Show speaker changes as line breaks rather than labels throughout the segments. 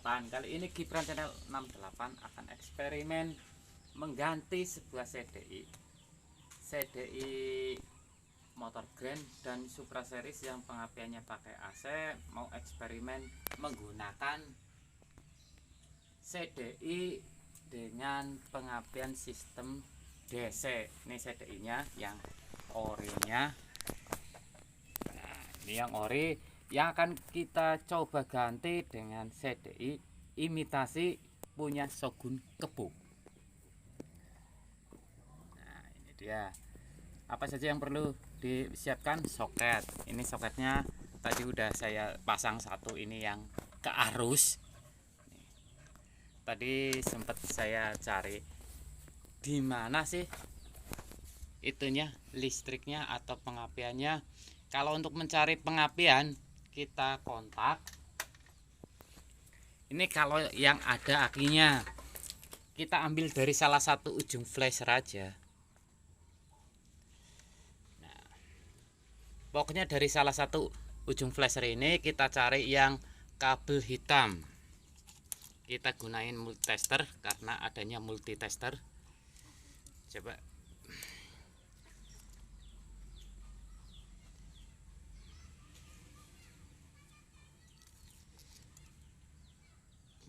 68. Kali ini Gibran Channel 68 akan eksperimen mengganti sebuah CDI motor Grand dan Supra Series yang pengapiannya pakai AC. Mau eksperimen menggunakan CDI dengan pengapian sistem DC. Ini CDI nya yang orinya. Nah, ini yang ori yang akan kita coba ganti dengan CDI imitasi punya Shogun Kebo. Nah, ini dia. Apa saja yang perlu disiapkan? Soket. Ini soketnya tadi udah saya pasang satu, ini yang ke arus. Tadi sempat saya cari di mana sih itunya, listriknya atau pengapiannya. Kalau untuk mencari pengapian kita kontak. Ini kalau yang ada akinya kita ambil dari salah satu ujung flasher aja. Nah, pokoknya dari salah satu ujung flasher ini kita cari yang kabel hitam. Kita gunain multitester karena adanya multitester. Coba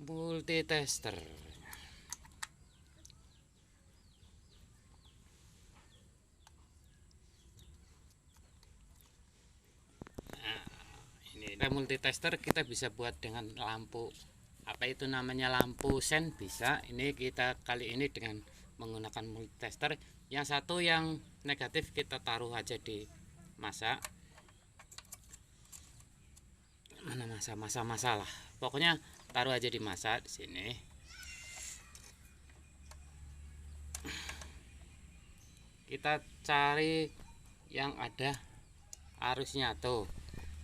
multitester. Nah, ini multitester kita bisa buat dengan lampu, apa itu namanya, lampu sen bisa. Ini kita kali ini dengan menggunakan multitester. Yang satu yang negatif kita taruh aja di masa. Mana masa lah. Pokoknya taruh aja di masa di sini. Kita cari yang ada arusnya tuh.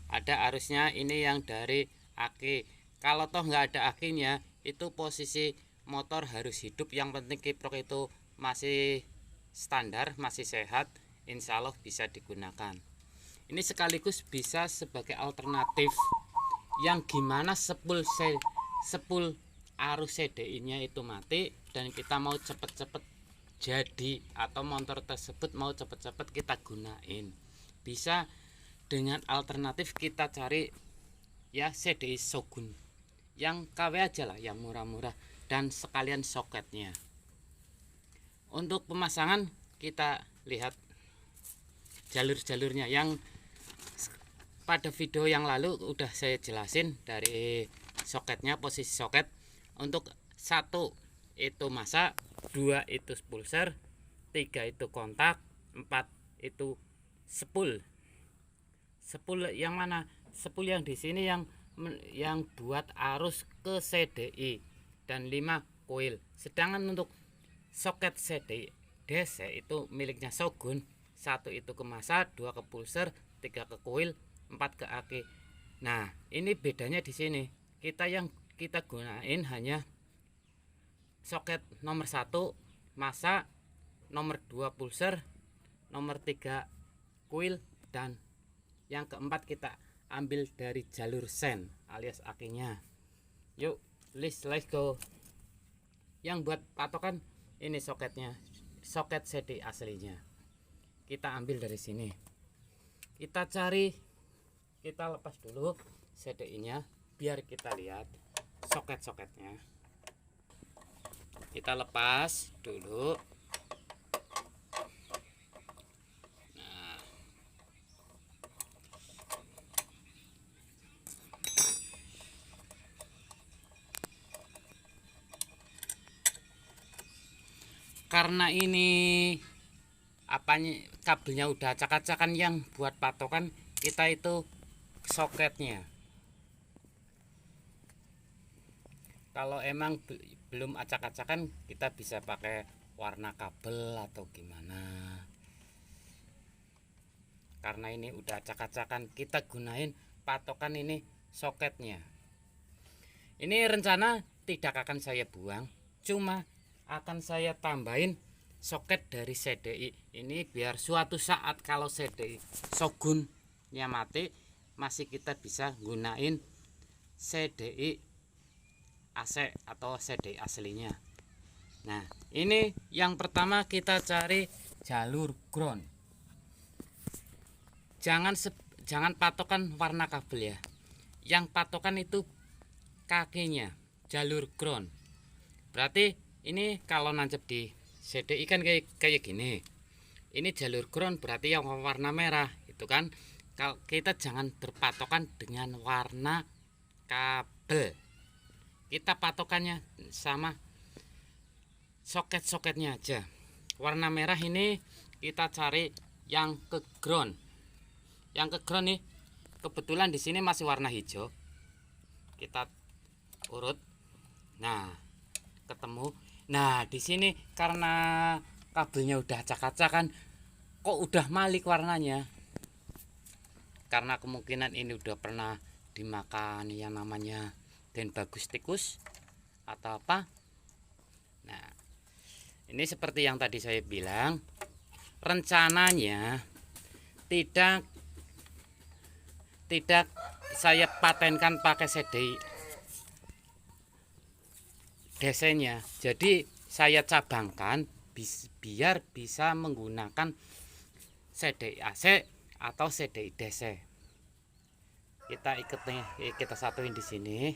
Ada arusnya ini yang dari aki. Kalau toh nggak ada akinya, itu posisi motor harus hidup. Yang penting kiprok itu masih standar, masih sehat, insya Allah bisa digunakan. Ini sekaligus bisa sebagai alternatif yang gimana sepul arus CDI nya itu mati dan kita mau cepet-cepet jadi, atau motor tersebut mau cepet-cepet kita gunain, bisa dengan alternatif kita cari ya CDI Shogun yang KW aja lah, yang murah-murah, dan sekalian soketnya. Untuk pemasangan kita lihat jalur-jalurnya yang pada video yang lalu udah saya jelasin dari soketnya, posisi soket. Untuk 1 itu masa, 2 itu pulser, 3 itu kontak, 4 itu spool. Spool yang mana? Spool yang di sini yang buat arus ke CDI, dan 5 coil. Sedangkan untuk soket CDI DC itu miliknya Shogun. 1 itu ke masa, 2 ke pulser, 3 ke coil, 4 ke aki. Nah, ini bedanya di sini. Kita gunain hanya soket nomor 1 masa, nomor 2 pulser, nomor 3 coil, dan yang keempat kita ambil dari jalur sen alias akinya. Yuk, let's go. Yang buat patokan ini soketnya, soket CDI aslinya. Kita ambil dari sini. Kita cari, kita lepas dulu CDI nya biar kita lihat soket-soketnya. Kita lepas dulu. Nah, karena ini apanya, kabelnya udah acak-acakan, yang buat patokan kita itu soketnya. Kalau emang belum acak-acakan, kita bisa pakai warna kabel atau gimana. Karena ini udah acak-acakan, kita gunain patokan ini soketnya. Ini rencana tidak akan saya buang, cuma akan saya tambahin soket dari CDI ini biar suatu saat kalau CDI Shogunnya mati, masih kita bisa gunain CDI AC atau CDI aslinya. Nah, ini yang pertama kita cari jalur ground. Jangan patokan warna kabel ya. Yang patokan itu kakinya, jalur ground. Berarti ini kalau nancep di CDI kan kayak gini. Ini jalur ground berarti yang warna merah itu kan. Kalau kita jangan berpatokan dengan warna kabel. Kita patokannya sama soket-soketnya aja. Warna merah ini kita cari yang ke ground. Yang ke ground nih kebetulan di sini masih warna hijau. Kita urut. Nah, ketemu. Nah, di sini karena kabelnya udah acak-acakan, kok udah malik warnanya. Karena kemungkinan ini udah pernah dimakan yang namanya den bagus tikus atau apa. Nah, ini seperti yang tadi saya bilang, rencananya tidak saya patenkan pakai CDI DC-nya. Jadi saya cabangkan biar bisa menggunakan CDI AC atau CDI DC. Kita ikat nih, kita satuin di sini.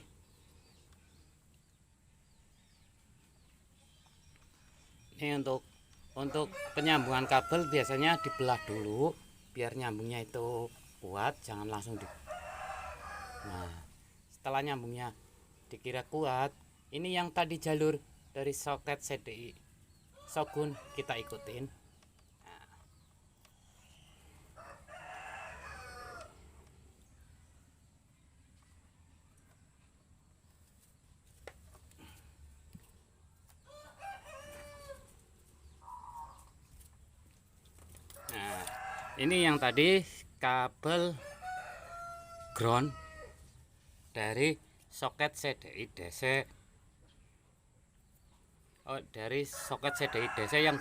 Ini untuk penyambungan kabel biasanya dibelah dulu biar nyambungnya itu kuat, jangan langsung di. Nah, setelah nyambungnya dikira kuat, ini yang tadi jalur dari soket CDI Shogun kita ikutin. Nah, ini yang tadi kabel ground dari soket CDI DC. Dari soket CDI DC yang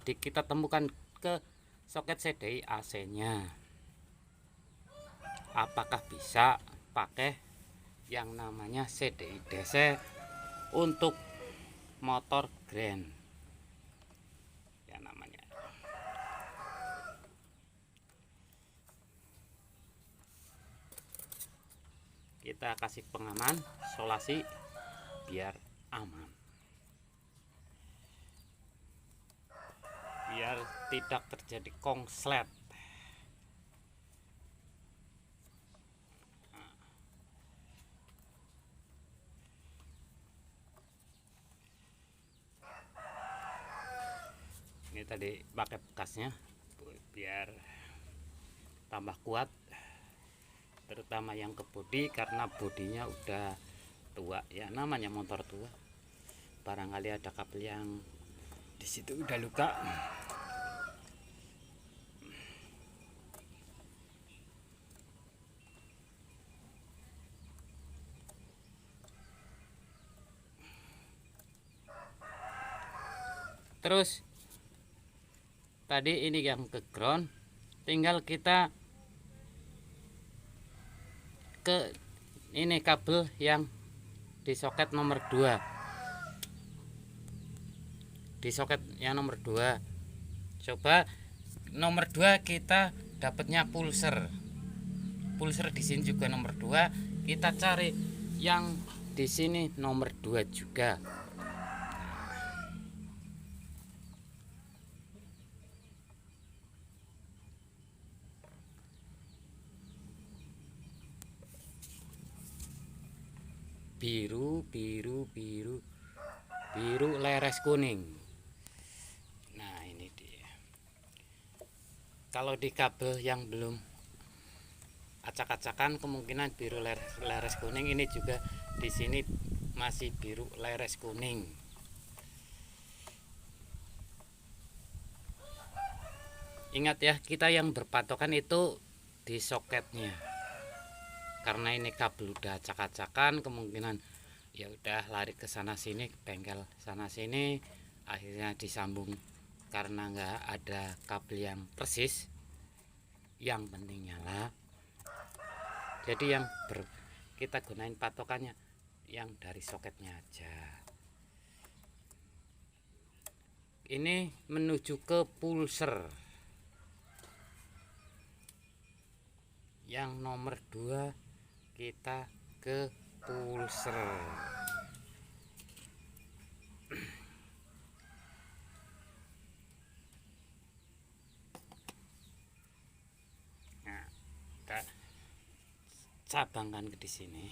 kita temukan ke soket CDI AC nya. Apakah bisa pakai yang namanya CDI DC untuk motor grand ya namanya. Kita kasih pengaman isolasi biar aman, biar tidak terjadi kongslet. Ini tadi pakai bekasnya biar tambah kuat, terutama yang ke bodi karena bodinya udah tua ya, namanya motor tua. Barangkali ada kabel yang di situ udah luka. Terus tadi ini yang ke ground, tinggal kita ke ini kabel yang di soket nomor 2. Di soket yang nomor 2. Coba nomor 2 kita dapatnya pulser. Pulser di sini juga nomor 2. Kita cari yang di sini nomor 2 juga. Biru leres kuning. Nah, ini dia. Kalau di kabel yang belum acak-acakan kemungkinan biru leres kuning. Ini juga di sini masih biru leres kuning. Ingat ya, kita yang berpatokan itu di soketnya. Karena ini kabel udah acak-acakan, kemungkinan ya udah lari ke sana sini, ke bengkel sana sini, akhirnya disambung karena nggak ada kabel yang persis. Yang penting nyala. Jadi yang kita gunain patokannya yang dari soketnya aja. Ini menuju ke pulser yang nomor 2, kita ke pulser. Nah, kita cabangkan di sini,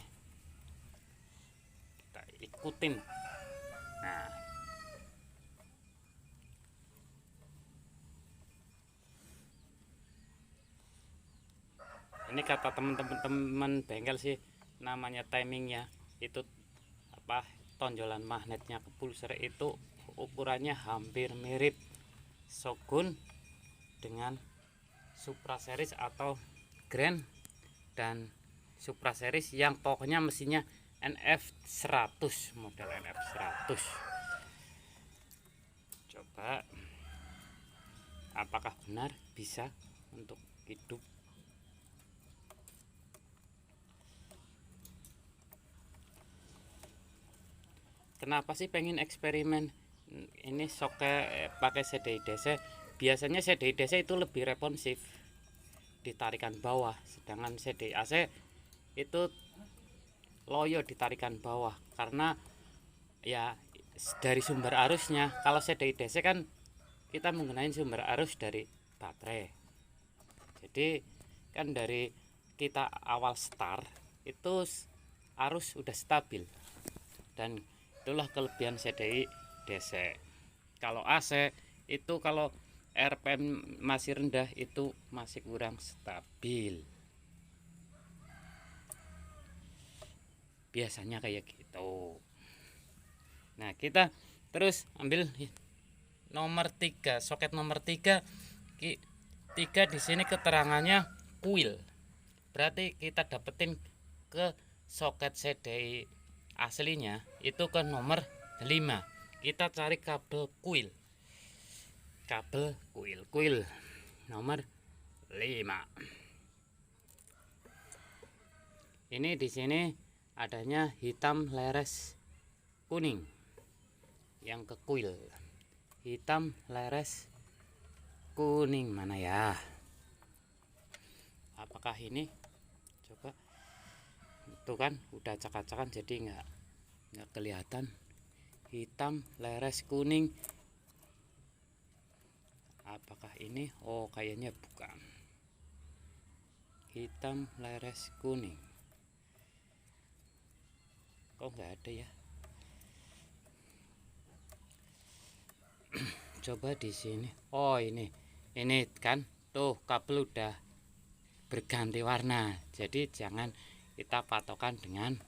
kita ikutin. Nah, ini kata teman-teman bengkel sih, namanya timingnya itu apa, tonjolan magnetnya ke pulser itu ukurannya hampir mirip Shogun dengan Supra Series atau Grand dan Supra Series yang pokoknya mesinnya NF100, model NF100. Coba apakah benar bisa untuk hidup. Kenapa sih pengen eksperimen ini soket pakai CDI DC? Biasanya CDI DC itu lebih responsif di tarikan bawah, sedangkan CDI AC itu loyo di tarikan bawah karena ya dari sumber arusnya. Kalau CDI DC kan kita menggunakan sumber arus dari baterai, jadi kan dari kita awal start itu arus udah stabil, dan itulah kelebihan CDI DC. Kalau AC itu kalau RPM masih rendah itu masih kurang stabil, biasanya kayak gitu. Nah, kita terus ambil nomor 3, soket nomor 3. 3 di sini keterangannya kuil, berarti kita dapetin ke soket CDI aslinya itu ke nomor 5. Kita cari kabel kuil nomor 5. Ini di sini adanya hitam leres kuning yang ke kuil. Hitam leres kuning mana ya? Apakah ini? Coba. Itu kan udah acak-acakan jadi nggak kelihatan. Hitam leres kuning, apakah ini? Oh, kayaknya bukan. Hitam leres kuning, kok nggak ada ya? Coba di sini. Oh, ini kan tuh kabel udah berganti warna, jadi jangan kita patokan dengan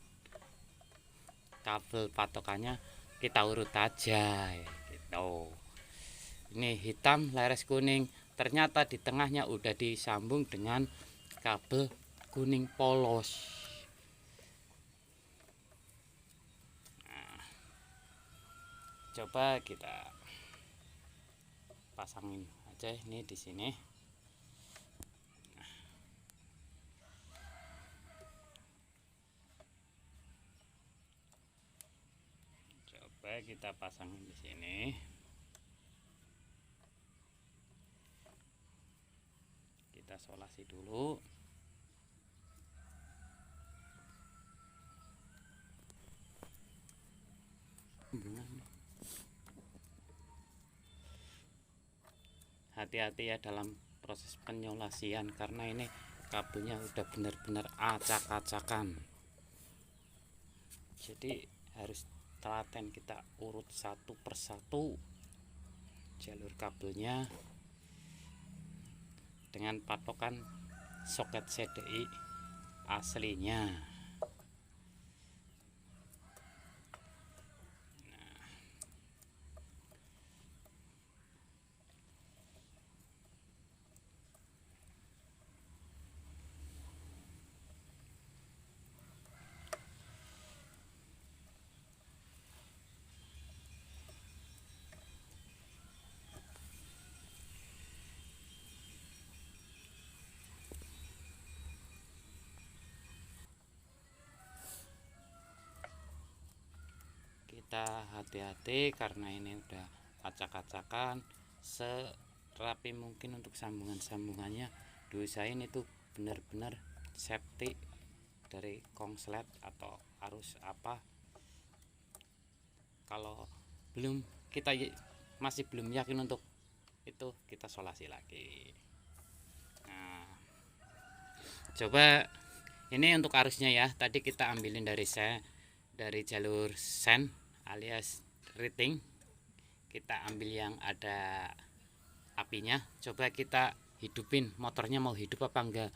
kabel patokannya, kita urut aja gitu. Ini hitam leres kuning, ternyata di tengahnya udah disambung dengan kabel kuning polos. Nah, coba kita pasangin aja ini di sini. Coba kita pasangin di sini. Kita solasi dulu. Hati-hati ya dalam proses penyolasian karena ini kabelnya udah benar-benar acak-acakan, jadi harus telaten kita urut satu persatu jalur kabelnya dengan patokan soket CDI aslinya. kita hati-hati karena ini udah acak-acakan. Serapi mungkin untuk sambungan-sambungannya diusahain itu benar-benar safety dari konslet atau arus apa. Kalau masih belum yakin untuk itu, kita solasi lagi. Nah, coba ini untuk arusnya ya, tadi kita ambilin dari jalur sen alias rating, kita ambil yang ada apinya. Coba kita hidupin motornya, mau hidup apa enggak.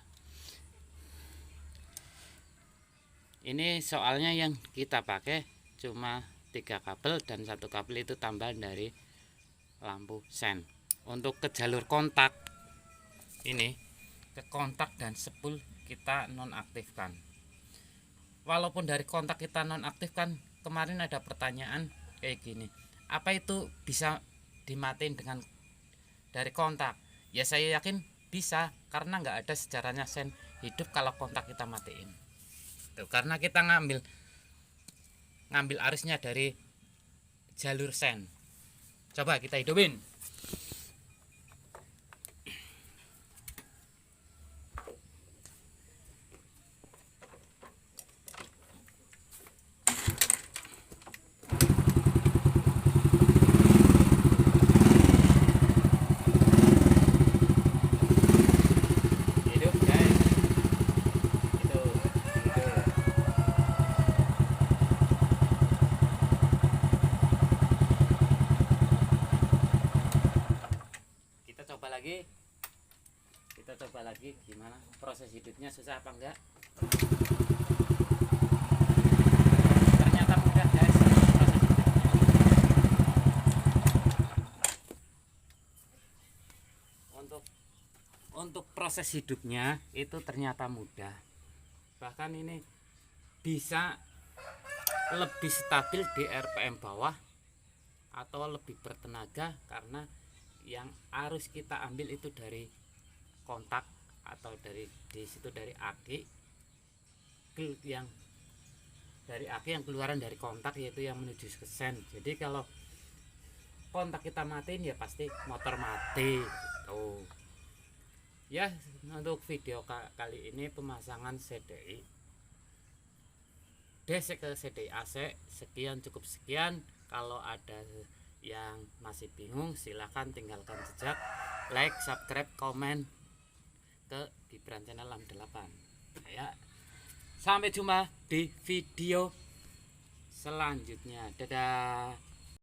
Ini soalnya yang kita pakai cuma 3 kabel dan 1 kabel itu tambahan dari lampu sen. Untuk ke jalur kontak ini, ke kontak dan spool kita nonaktifkan. Walaupun dari kontak kita nonaktifkan, kemarin ada pertanyaan kayak gini, apa itu bisa dimatiin dengan dari kontak? Ya saya yakin bisa, karena nggak ada sejarahnya sen hidup kalau kontak kita matiin. Tuh, karena kita ngambil arusnya dari jalur sen. Coba kita hidupin. Hidup guys. Itu. Kita coba lagi gimana proses hidupnya, susah apa enggak. Ternyata mudah guys proses hidupnya. Untuk proses hidupnya itu ternyata mudah, bahkan ini bisa lebih stabil di RPM bawah atau lebih bertenaga, karena yang arus kita ambil itu dari kontak atau dari aki, yang dari aki yang keluaran dari kontak, yaitu yang menuju ke sen. Jadi kalau kontak kita matiin ya pasti motor mati gitu. Ya, untuk video kali ini pemasangan CDI DC ke CDI AC sekian, cukup sekian. Kalau ada yang masih bingung, silahkan tinggalkan jejak, like, subscribe, komen ke Gibran Channel 68 ya. Sampai jumpa di video selanjutnya. Dadah.